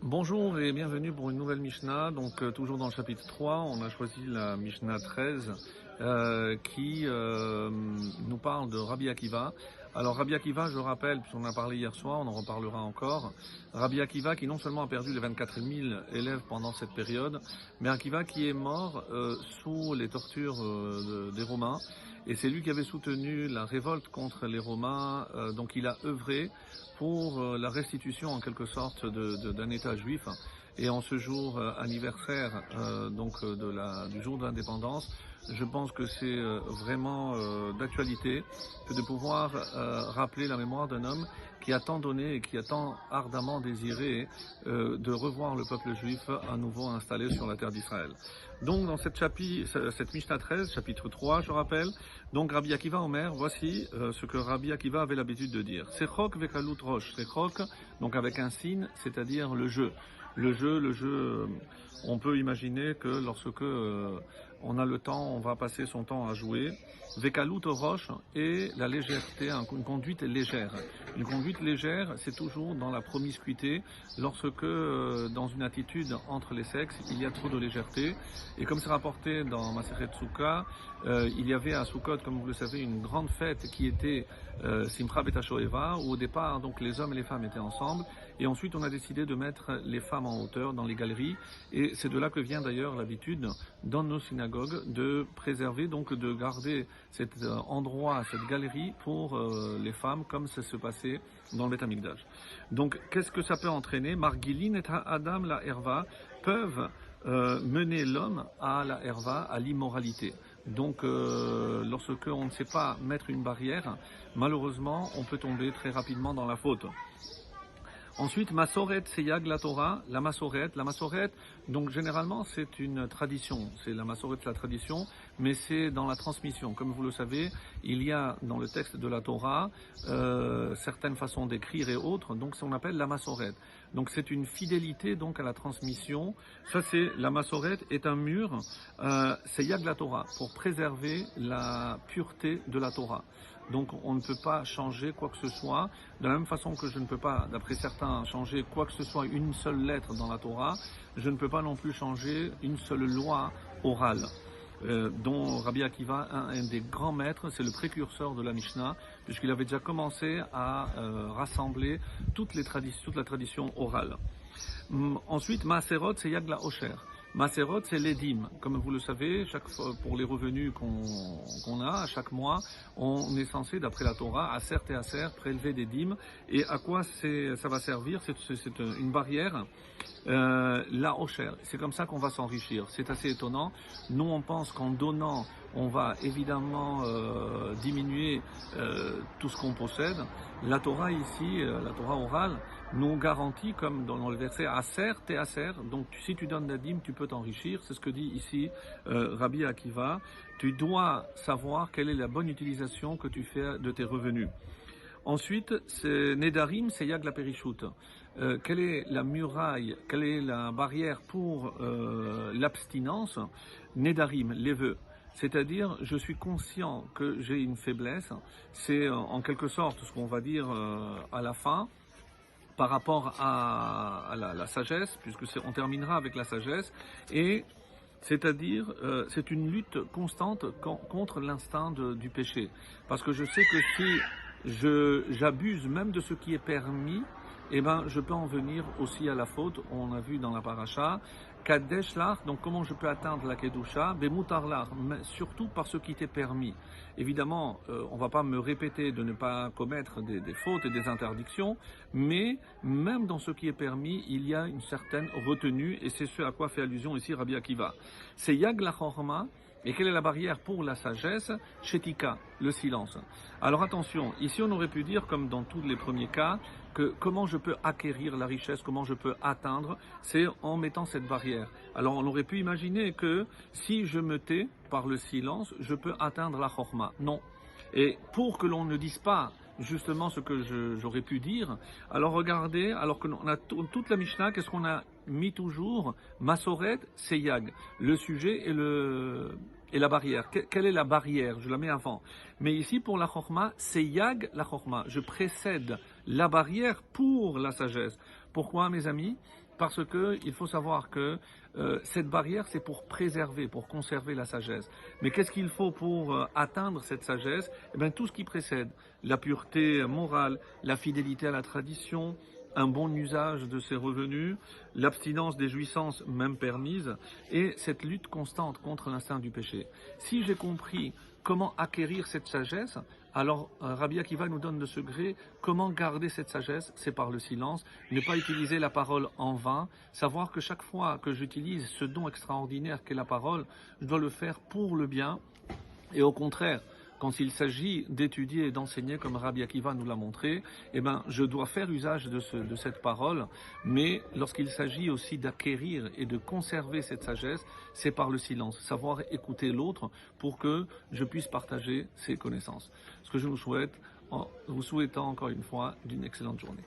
Bonjour et bienvenue pour une nouvelle Mishnah. Donc toujours dans le chapitre 3, on a choisi la Mishnah 13 qui nous parle de Rabbi Akiva. Alors Rabbi Akiva, je rappelle, puisqu'on en a parlé hier soir, on en reparlera encore. Rabbi Akiva qui non seulement a perdu les 24 000 élèves pendant cette période, mais Akiva qui est mort sous les tortures des Romains. Et c'est lui qui avait soutenu la révolte contre les Romains, donc il a œuvré pour la restitution en quelque sorte d'un État juif. Et en ce jour anniversaire du jour de l'indépendance, je pense que c'est vraiment d'actualité que de pouvoir rappeler la mémoire d'un homme qui a tant donné et qui a tant ardemment désiré de revoir le peuple juif à nouveau installé sur la terre d'Israël. Donc dans cette Mishnah 13, chapitre 3, je rappelle, donc Rabbi Akiva Omer, voici ce que Rabbi Akiva avait l'habitude de dire. Sechok vekalut rosh, sechok, donc avec un signe, c'est-à-dire le jeu. Le jeu, on peut imaginer que lorsque on a le temps, on va passer son temps à jouer. Vekalut rosh et la légèreté, une conduite légère. Une conduite légère, c'est toujours dans la promiscuité, lorsque dans une attitude entre les sexes, il y a trop de légèreté. Et comme c'est rapporté dans Masechet Souka, il y avait à Sukkot, comme vous le savez, une grande fête qui était Simcha Bet HaShoeva, où au départ, donc les hommes et les femmes étaient ensemble. Et ensuite, on a décidé de mettre les femmes en hauteur dans les galeries. Et c'est de là que vient d'ailleurs l'habitude, dans nos synagogues, de préserver, donc de garder cet endroit, cette galerie pour les femmes, comme ça se passait dans le Beth Amikdash. Donc, qu'est-ce que ça peut entraîner? Margilin et Adam la herva peuvent mener l'homme à la herva, à l'immoralité. Donc, lorsque on ne sait pas mettre une barrière, malheureusement, on peut tomber très rapidement dans la faute. Ensuite, Masoret, Seyag, la Torah, la Masoret, donc généralement c'est une tradition, c'est la Masoret, la tradition, mais c'est dans la transmission. Comme vous le savez, il y a dans le texte de la Torah certaines façons d'écrire et autres, donc on appelle la Masoret. Donc c'est une fidélité donc à la transmission. Ça c'est la Masoret est un mur, Seyag la Torah, pour préserver la pureté de la Torah. Donc on ne peut pas changer quoi que ce soit, de la même façon que je ne peux pas, d'après certains, changer quoi que ce soit, une seule lettre dans la Torah, je ne peux pas non plus changer une seule loi orale. Dont Rabbi Akiva, un des grands maîtres, c'est le précurseur de la Mishnah, puisqu'il avait déjà commencé à rassembler toute la tradition orale. Ensuite, Maaserot, c'est Yag la Osher. Maaserot, c'est les dîmes. Comme vous le savez, chaque fois, pour les revenus qu'on a à chaque mois, on est censé, d'après la Torah, aser et aser, prélever des dîmes. Et à quoi ça va servir? C'est une barrière. La Osher, c'est comme ça qu'on va s'enrichir. C'est assez étonnant. Nous, on pense qu'en donnant, on va évidemment diminuer tout ce qu'on possède. La Torah ici, la Torah orale, nous garantit, comme dans le verset Aser, t'es Aser, donc si tu donnes la dîme, tu peux t'enrichir. C'est ce que dit ici Rabbi Akiva. Tu dois savoir quelle est la bonne utilisation que tu fais de tes revenus. Ensuite, c'est Nedarim, c'est Yag la Périchout. Quelle est la muraille, quelle est la barrière pour l'abstinence? Nedarim, les vœux. C'est-à-dire, je suis conscient que j'ai une faiblesse. C'est en quelque sorte ce qu'on va dire à la fin, par rapport à la sagesse, puisque on terminera avec la sagesse, et c'est-à-dire, c'est une lutte constante contre l'instinct du péché. Parce que je sais que si j'abuse même de ce qui est permis, eh ben, je peux en venir aussi à la faute. On a vu dans la paracha, Kadesh l'art, donc comment je peux atteindre la Kedusha, Bemutar l'art, mais surtout par ce qui t'est permis. Évidemment, on va pas me répéter de ne pas commettre des fautes et des interdictions, mais même dans ce qui est permis, il y a une certaine retenue, et c'est ce à quoi fait allusion ici Rabbi Akiva. C'est Yag la Chorma. Et quelle est la barrière pour la sagesse? Shetika, le silence. Alors attention, ici on aurait pu dire, comme dans tous les premiers cas, que comment je peux acquérir la richesse, comment je peux atteindre, c'est en mettant cette barrière. Alors on aurait pu imaginer que si je me tais par le silence, je peux atteindre la chorma. Non. Et pour que l'on ne dise pas justement ce que j'aurais pu dire, alors regardez, alors que on a toute la Mishnah, qu'est-ce qu'on a mis toujours? Masoret, Seyag, le sujet et la barrière. Quelle est la barrière? Je la mets avant. Mais ici, pour la chorma, Seyag la chorma. Je précède la barrière pour la sagesse. Pourquoi, mes amis? Parce que il faut savoir que cette barrière, c'est pour préserver, pour conserver la sagesse. Mais qu'est-ce qu'il faut pour atteindre cette sagesse? Eh bien, tout ce qui précède, la pureté morale, la fidélité à la tradition, un bon usage de ses revenus, l'abstinence des jouissances même permises, et cette lutte constante contre l'instinct du péché. Si j'ai compris comment acquérir cette sagesse, alors Rabbi Akiva nous donne le secret. Comment garder cette sagesse? C'est par le silence, ne pas utiliser la parole en vain, savoir que chaque fois que j'utilise ce don extraordinaire qu'est la parole, je dois le faire pour le bien, et au contraire, quand il s'agit d'étudier et d'enseigner, comme Rabbi Akiva nous l'a montré, eh ben, je dois faire usage de cette parole, mais lorsqu'il s'agit aussi d'acquérir et de conserver cette sagesse, c'est par le silence, savoir écouter l'autre pour que je puisse partager ses connaissances. Ce que je vous souhaite, en vous souhaitant encore une fois d'une excellente journée.